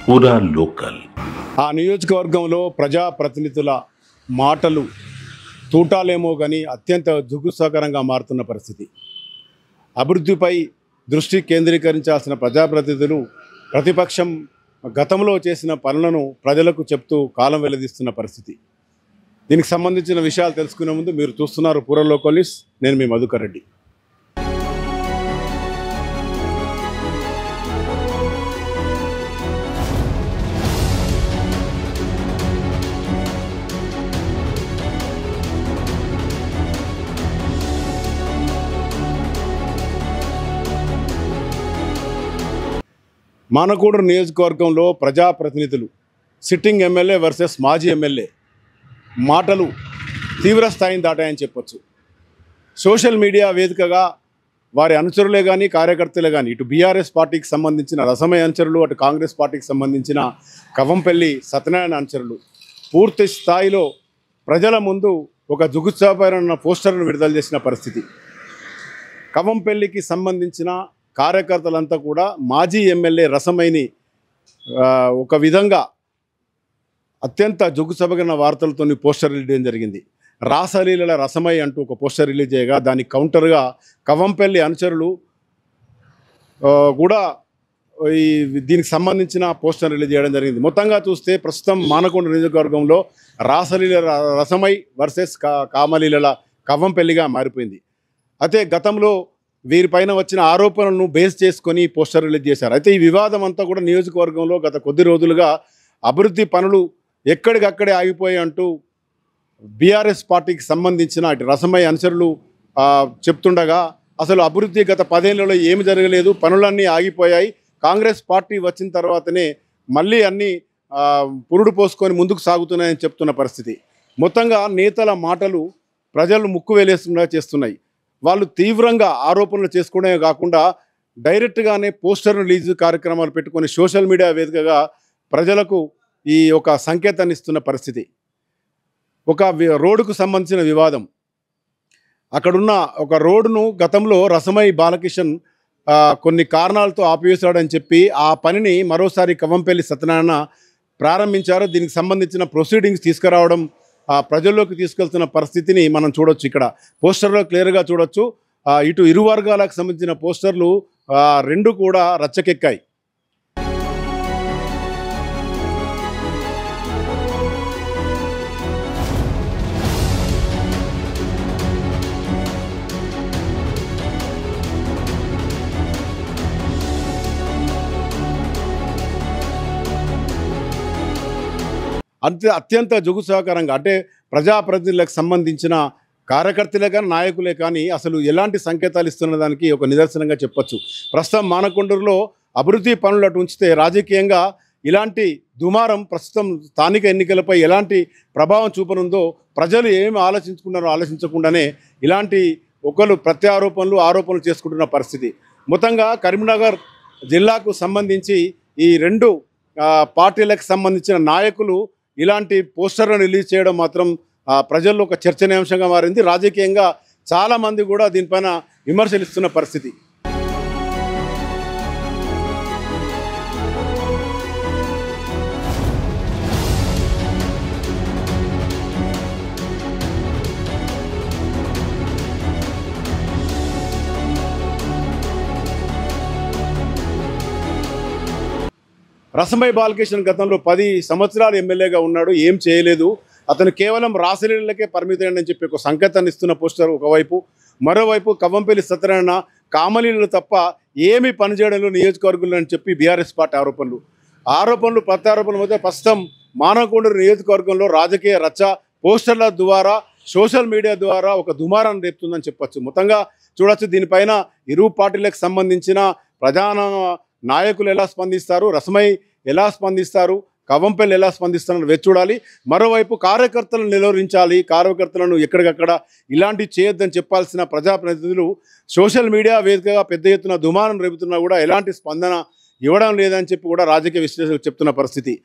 పూరా లోకల్. ఆ నియోజకవర్గంలో ప్రజాప్రతినిధుల మాటలు తూటాలేమో కానీ అత్యంత జుగుప్సాకరంగా మారుతున్న పరిస్థితి. అభివృద్ధిపై దృష్టి కేంద్రీకరించాల్సిన ప్రజాప్రతినిధులు ప్రతిపక్షం గతంలో చేసిన పనులను ప్రజలకు చెప్తూ కాలం వెల్లదీస్తున్న పరిస్థితి. దీనికి సంబంధించిన విషయాలు తెలుసుకునే ముందు మీరు చూస్తున్నారు పూరా లోకల్ న్యూస్. నేను మీ మధుకర్ రెడ్డి. మానకూడూరు నియోజకవర్గంలో ప్రజాప్రతినిధులు సిట్టింగ్ ఎమ్మెల్యే వర్సెస్ మాజీ ఎమ్మెల్యే మాటలు తీవ్ర స్థాయిని దాటాయని చెప్పొచ్చు. సోషల్ మీడియా వేదికగా వారి అనుచరులే కానీ కార్యకర్తలే కానీ ఇటు బీఆర్ఎస్ పార్టీకి సంబంధించిన రసమయ అనుచరులు, అటు కాంగ్రెస్ పార్టీకి సంబంధించిన కవంపల్లి సత్యనారాయణ అనుచరులు పూర్తి స్థాయిలో ప్రజల ముందు ఒక జుగుప్సాకరమైన పోస్టర్ను విడుదల చేసిన పరిస్థితి. కవంపల్లికి సంబంధించిన కార్యకర్తలంతా కూడా మాజీ ఎమ్మెల్యే రసమైని ఒక విధంగా అత్యంత జుగుప్సాకరమైన వార్తలతో పోస్టర్ రిలీజ్ చేయడం జరిగింది. రాసలీలల రసమై అంటూ ఒక పోస్టర్ రిలీజ్ చేయగా దానికి కౌంటర్గా కవంపల్లి అనుచరులు కూడా దీనికి సంబంధించిన పోస్టర్ రిలీజ్ చేయడం జరిగింది. మొత్తంగా చూస్తే ప్రస్తుతం మానకొండ నియోజకవర్గంలో రాసలీల రసమై వర్సెస్ కామలీలల కవంపల్లిగా మారిపోయింది. అయితే గతంలో వీరిపైన వచ్చిన ఆరోపణలను బేస్ చేసుకొని పోస్టర్ రిలీజ్ చేశారు. అయితే ఈ వివాదం అంతా కూడా నియోజకవర్గంలో గత కొద్ది రోజులుగా అభివృద్ధి పనులు ఎక్కడికక్కడే ఆగిపోయాయి అంటూ బీఆర్ఎస్ పార్టీకి సంబంధించిన అటు రసమయ్య అనుచరులు చెప్తుండగా అసలు అభివృద్ధి గత 10 ఏళ్లలో ఏమి జరగలేదు, పనులన్నీ ఆగిపోయాయి, కాంగ్రెస్ పార్టీ వచ్చిన తర్వాతనే మళ్ళీ అన్నీ పురుడు పోసుకొని ముందుకు సాగుతున్నాయని చెప్తున్న పరిస్థితి. మొత్తంగా నేతల మాటలు ప్రజలు ముక్కు వేలేస్తున్నా చేస్తున్నాయి. వాళ్ళు తీవ్రంగా ఆరోపణలు చేసుకోవడమే కాకుండా డైరెక్ట్గానే పోస్టర్ రిలీజ్ కార్యక్రమాలు పెట్టుకొని సోషల్ మీడియా వేదికగా ప్రజలకు ఈ ఒక సంకేతాన్ని ఇస్తున్న పరిస్థితి. ఒక రోడ్డుకు సంబంధించిన వివాదం, అక్కడున్న ఒక రోడ్డును గతంలో రసమై బాలకిషన్ కొన్ని కారణాలతో ఆపివేశాడని చెప్పి ఆ పనిని మరోసారి కవంపల్లి సత్యనారాయణ ప్రారంభించారు. దీనికి సంబంధించిన ప్రొసీడింగ్స్ తీసుకురావడం ప్రజల్లోకి తీసుకెళ్తున్న పరిస్థితిని మనం చూడొచ్చు. ఇక్కడ పోస్టర్లో క్లియర్గా చూడొచ్చు. ఇటు ఇరు వర్గాలకు సంబంధించిన పోస్టర్లు రెండు కూడా రచ్చకెక్కాయి. అత్యంత జుగుప్సాకరంగా అంటే ప్రజాప్రతినిధులకు సంబంధించిన కార్యకర్తలే కానీ నాయకులే కానీ అసలు ఎలాంటి సంకేతాలు ఇస్తున్న దానికి ఒక నిదర్శనంగా చెప్పొచ్చు. ప్రస్తుతం మానకొండూరులో అభివృద్ధి పనులు అటు ఉంచితే రాజకీయంగా ఇలాంటి దుమారం ప్రస్తుతం స్థానిక ఎన్నికలపై ఎలాంటి ప్రభావం చూపనుందో ప్రజలు ఏమి ఆలోచించుకున్నారో ఆలోచించకుండానే ఇలాంటి ఒకరు ఆరోపణలు చేసుకుంటున్న పరిస్థితి. మొత్తంగా కరీంనగర్ జిల్లాకు సంబంధించి ఈ రెండు పార్టీలకు సంబంధించిన నాయకులు ఇలాంటి పోస్టర్లను రిలీజ్ చేయడం మాత్రం ప్రజల్లో ఒక చర్చనీయాంశంగా మారింది. రాజకీయంగా చాలామంది కూడా దీనిపైన విమర్శలు ఇస్తున్న పరిస్థితి. రసమై బాలకిషన్ గతంలో 10 సంవత్సరాలు ఎమ్మెల్యేగా ఉన్నాడు, ఏం చేయలేదు, అతను కేవలం రాసలీలకే పరిమితమని చెప్పి ఒక సంకేతాన్ని ఇస్తున్న పోస్టర్ ఒకవైపు, మరోవైపు కవంపల్లి సత్యనారాయణ కామలీలు తప్ప ఏమీ పనిచేయడంలో నియోజకవర్గంలో అని చెప్పి బీఆర్ఎస్ పార్టీ ఆరోపణలు ప్రత్యారోపణల మధ్య ప్రస్తుతం మానకొండూరు నియోజకవర్గంలో రాజకీయ రచ్చ పోస్టర్ల ద్వారా సోషల్ మీడియా ద్వారా ఒక దుమారాన్ని రేపుతుందని చెప్పొచ్చు. మొత్తంగా చూడొచ్చు. దీనిపైన ఇరు పార్టీలకు సంబంధించిన ప్రధాన నాయకులు ఎలా స్పందిస్తారు, రసమై ఎలా స్పందిస్తారు, కవంపల్లి ఎలా స్పందిస్తారని వేచి చూడాలి. మరోవైపు కార్యకర్తలను నిలువరించాలి, కార్యకర్తలను ఎక్కడికక్కడ ఇలాంటివి చేయొద్దని చెప్పాల్సిన ప్రజాప్రతినిధులు సోషల్ మీడియా వేదికగా పెద్ద ఎత్తున దుమారం రేపుతున్నా కూడా ఎలాంటి స్పందన ఇవ్వడం లేదని చెప్పి కూడా రాజకీయ విశ్లేషకులు చెప్తున్న పరిస్థితి.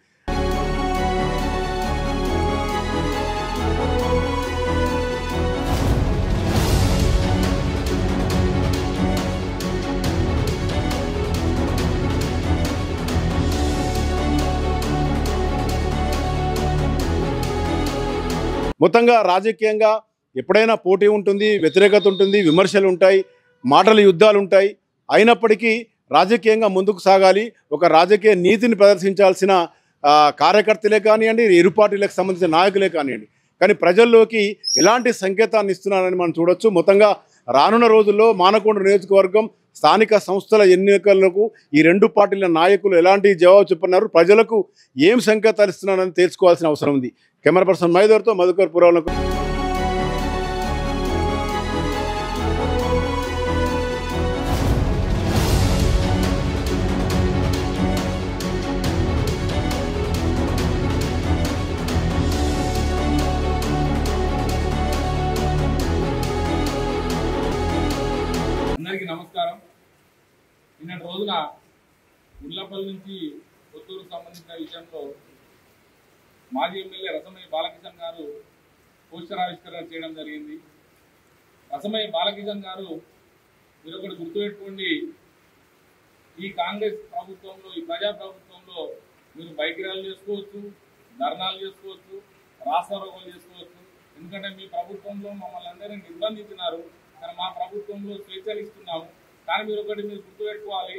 మొత్తంగా రాజకీయంగా ఎప్పుడైనా పోటీ ఉంటుంది, వ్యతిరేకత ఉంటుంది, విమర్శలు ఉంటాయి, మాటల యుద్ధాలు ఉంటాయి. అయినప్పటికీ రాజకీయంగా ముందుకు సాగాలి. ఒక రాజకీయ నీతిని ప్రదర్శించాల్సిన కార్యకర్తలే కానివ్వండి, ఇరు పార్టీలకు సంబంధించిన నాయకులే కానివ్వండి. కానీ ప్రజల్లోకి ఎలాంటి సంకేతాన్ని ఇస్తున్నారని మనం చూడొచ్చు. మొత్తంగా రానున్న రోజుల్లో మానకొండ నియోజకవర్గం స్థానిక సంస్థల ఎన్నికలకు ఈ రెండు పార్టీల నాయకులు ఎలాంటి జవాబు చెప్పన్నారు, ప్రజలకు ఏం సంకేతాలు ఇస్తున్నారని తెలుసుకోవాల్సిన అవసరం ఉంది. కెమెరా పర్సన్ మైదర్తో మధుకర్ పురాలకు. అందరికీ నమస్కారం. నిన్నటి రోజున ఉర్లపల్లి నుంచి కొత్తూరు సంబంధించిన విషయంలో మాజీ ఎమ్మెల్యే రసమయ్య బాలకిషన్ గారు పోస్టర్ ఆవిష్కరణ చేయడం జరిగింది. రసమయ్య బాలకిషన్ గారు, మీరు ఒకటి గుర్తుపెట్టుకోండి, ఈ కాంగ్రెస్ ప్రభుత్వంలో, ఈ ప్రజా ప్రభుత్వంలో మీరు బైక్ ర్యాలీలు చేసుకోవచ్చు, ధర్నాలు చేసుకోవచ్చు, రాస్తారోకోలు చేసుకోవచ్చు. ఎందుకంటే మీ ప్రభుత్వంలో మమ్మల్ని అందరినీ నిర్బంధించినారు, కానీ మా ప్రభుత్వంలో స్వేచ్ఛలు ఇస్తున్నాము. కానీ మీరు ఒకటి మీరు గుర్తుపెట్టుకోవాలి,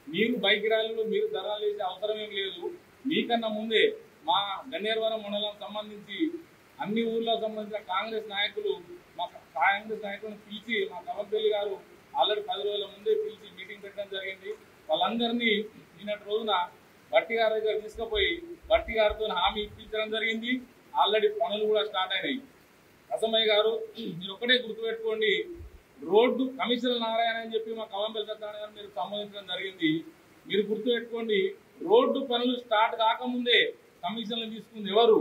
మీరు బైక్ ర్యాలీలు, మీరు ధర్నాలు చేసే అవసరం ఏం లేదు. మీకన్నా ముందే మా గన్నేరువరం మండలం సంబంధించి అన్ని ఊర్లకు సంబంధించిన కాంగ్రెస్ నాయకులను పిలిచి, మా కవంపల్లి గారు ఆల్రెడీ 10 రోజుల ముందే పిలిచి మీటింగ్ పెట్టడం జరిగింది. వాళ్ళందరినీ నిన్నటి రోజున బట్టి గారి దగ్గర తీసుకుపోయి బట్టి గారితో హామీ ఇప్పించడం జరిగింది. ఆల్రెడీ పనులు కూడా స్టార్ట్ అయినాయి. రసమయ్య గారు, మీరు ఒక్కటే గుర్తుపెట్టుకోండి, రోడ్డు కమిషనర్ నారాయణ అని చెప్పి మా కవంపల్లి సత్యనారాయణ గారు మీరు సంబోధించడం జరిగింది. మీరు గుర్తుపెట్టుకోండి, రోడ్డు పనులు స్టార్ట్ కాకముందే కమిషన్లు తీసుకుంది ఎవరు?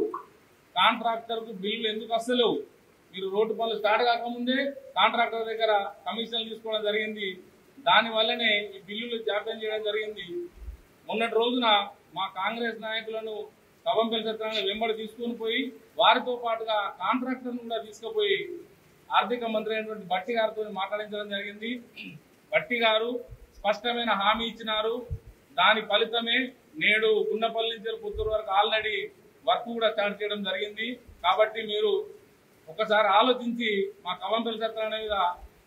కాంట్రాక్టర్కు బిల్లు ఎందుకు వస్తలేవు? మీరు రోడ్డు పనులు స్టార్ట్ కాకముందే కాంట్రాక్టర్ దగ్గర కమిషన్లు తీసుకోవడం జరిగింది. దానివల్లనే ఈ బిల్లులు జాప్యం చేయడం జరిగింది. మొన్నటి రోజున మా కాంగ్రెస్ నాయకులను కవంపల్లి సత్యనారాయణ వెంబడి తీసుకొని పోయి వారితో పాటుగా కాంట్రాక్టర్ను కూడా తీసుకుపోయి ఆర్థిక మంత్రి అయినటువంటి బట్టి గారితో మాట్లాడించడం జరిగింది. బట్టి గారు స్పష్టమైన హామీ ఇచ్చినారు. దాని ఫలితమే నేడు గున్నపల్లి నుంచి పుత్తూరు వరకు ఆల్రెడీ వర్క్ కూడా స్టార్ట్ చేయడం జరిగింది. కాబట్టి మీరు ఒకసారి ఆలోచించి మా కవంపల్లి సత్యనారాయణ మీద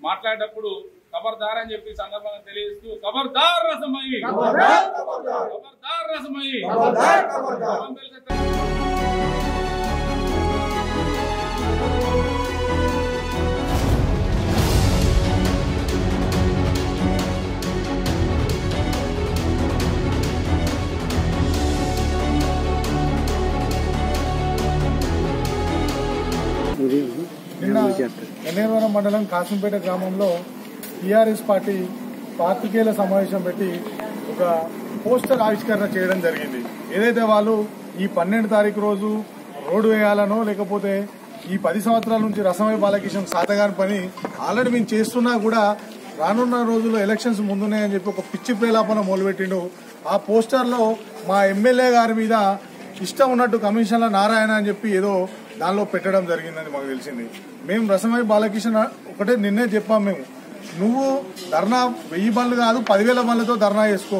మాట్లాడేటప్పుడు ఖబర్దార్ అని చెప్పి సందర్భంగా తెలియజేస్తూ, ఖబర్దార్ రసమయ్య, ఖబర్దార్ రసమయ్య. కవంపల్లి సత్యనారాయణ నిన్న గన్నేరువరం మండలం కాసింపేట గ్రామంలో టీఆర్ఎస్ పార్టీ పాత్రికేయుల సమావేశం పెట్టి ఒక పోస్టర్ ఆవిష్కరణ చేయడం జరిగింది. ఏదైతే వాళ్ళు ఈ 12 తారీఖు రోజు రోడ్డు వేయాలనో, లేకపోతే ఈ 10 సంవత్సరాల నుంచి రసమయ్య బాలకిషన్ సాతగాని పని ఆల్రెడీ మేము చేస్తున్నా కూడా రానున్న రోజుల్లో ఎలక్షన్స్ ముందున్నాయని చెప్పి ఒక పిచ్చి ప్రేలాపన మొదలుపెట్టిండు. ఆ పోస్టర్లో మా ఎమ్మెల్యే గారి మీద ఇష్టం ఉన్నట్టు కమిషన్ల నారాయణ అని చెప్పి ఏదో దానిలో పెట్టడం జరిగిందని మాకు తెలిసింది. మేము రసమయ్య బాలకిషన్ ఒకటే నిన్నే చెప్పాం, మేము నువ్వు ధర్నా 1000 బండ్లు కాదు 10,000 బండ్లతో ధర్నా చేసుకో,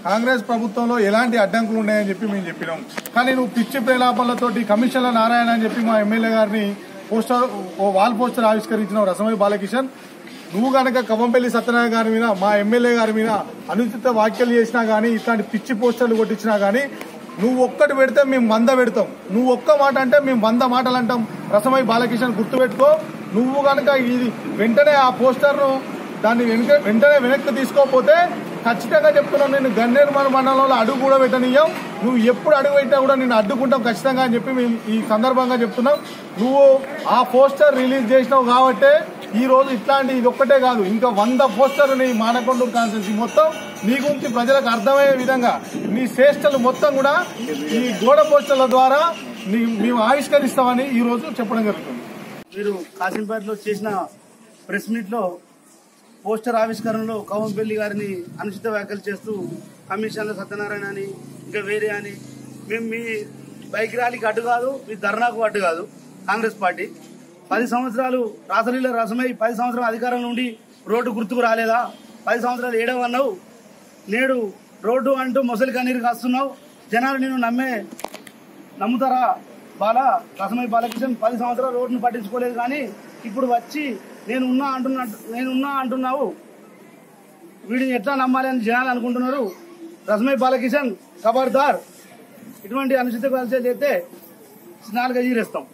కాంగ్రెస్ ప్రభుత్వంలో ఎలాంటి అడ్డంకులు ఉన్నాయని చెప్పి మేము చెప్పినాం. కానీ నువ్వు పిచ్చి ప్రేలాపనలతోటి కమిషన్ల నారాయణ అని చెప్పి మా ఎమ్మెల్యే గారిని వాల్ పోస్టర్ ఆవిష్కరించినావు రసమయ్య బాలకిషన్. నువ్వు కనుక కవంపల్లి సత్యనారాయణ గారి మీద, మా ఎమ్మెల్యే గారి మీద అనుచిత వ్యాఖ్యలు చేసినా గానీ, ఇట్లాంటి పిచ్చి పోస్టర్లు కొట్టించినా గానీ, నువ్వు ఒక్కటి పెడితే మేము 100 పెడతాం. నువ్వు ఒక్క మాట అంటే మేము 100 మాటలు అంటాం. రసమయ్య బాలకిషన్ గుర్తుపెట్టుకో. నువ్వు కనుక ఇది వెంటనే ఆ పోస్టర్ను దాన్ని వెంటనే వెనక్కి తీసుకోకపోతే ఖచ్చితంగా చెప్తున్నాం, నేను గన్నేరువరం మండలంలో అడుగు కూడా పెట్టనియ్యాం. నువ్వు ఎప్పుడు అడుగు పెట్టినా కూడా నేను అడ్డుకుంటాం ఖచ్చితంగా అని చెప్పి మేము ఈ సందర్భంగా చెప్తున్నాం. నువ్వు ఆ పోస్టర్ రిలీజ్ చేసినావు కాబట్టే ఈ రోజు ఇట్లాంటి ఇది ఒక్కటే కాదు, ఇంకా 100 పోస్టర్లు నీ మానకొండూరు కాన్స్టిట్యూన్సీ మొత్తం నీ గురించి ప్రజలకు అర్థమయ్యే విధంగా నీ శ్రేష్టలు మొత్తం కూడా ఈ గోడ పోస్టర్ల ద్వారా మేము ఆవిష్కరిస్తామని ఈ రోజు చెప్పడం జరుగుతుంది. మీరు కాసింపేటలో చేసిన ప్రెస్ మీట్ లో పోస్టర్ ఆవిష్కరణలో కవంపల్లి గారిని అనుచిత వ్యాఖ్యలు చేస్తూ కమిషన్ల సత్యనారాయణ అని ఇంకా వేరే అని, మేము మీ బైక్ ర్యాలీకి అడ్డు కాదు, మీ ధర్నాకు అడ్డు కాదు. కాంగ్రెస్ పార్టీ 10 సంవత్సరాలు రాసలీల రసమై 10 సంవత్సరాల అధికారంలో ఉండి రోడ్డు గుర్తుకు రాలేదా? 10 సంవత్సరాలు ఏడవన్నావు, నేడు రోడ్డు అంటూ మొసలి కన్నీరు కాస్తున్నావు. జనాలు నేను నమ్ముతారా? రసమై బాలకిషన్ 10 సంవత్సరాల రోడ్డును పట్టించుకోలేదు. కానీ ఇప్పుడు వచ్చి నేనున్నా అంటున్నావు, వీడిని ఎట్లా నమ్మాలి అని జనాలు అనుకుంటున్నారు. రసమై బాలకిషన్ ఖబర్దార్, ఇటువంటి అనుచిత వ్యాఖ్యలు చేస్తే 4 గజీరేస్తాం.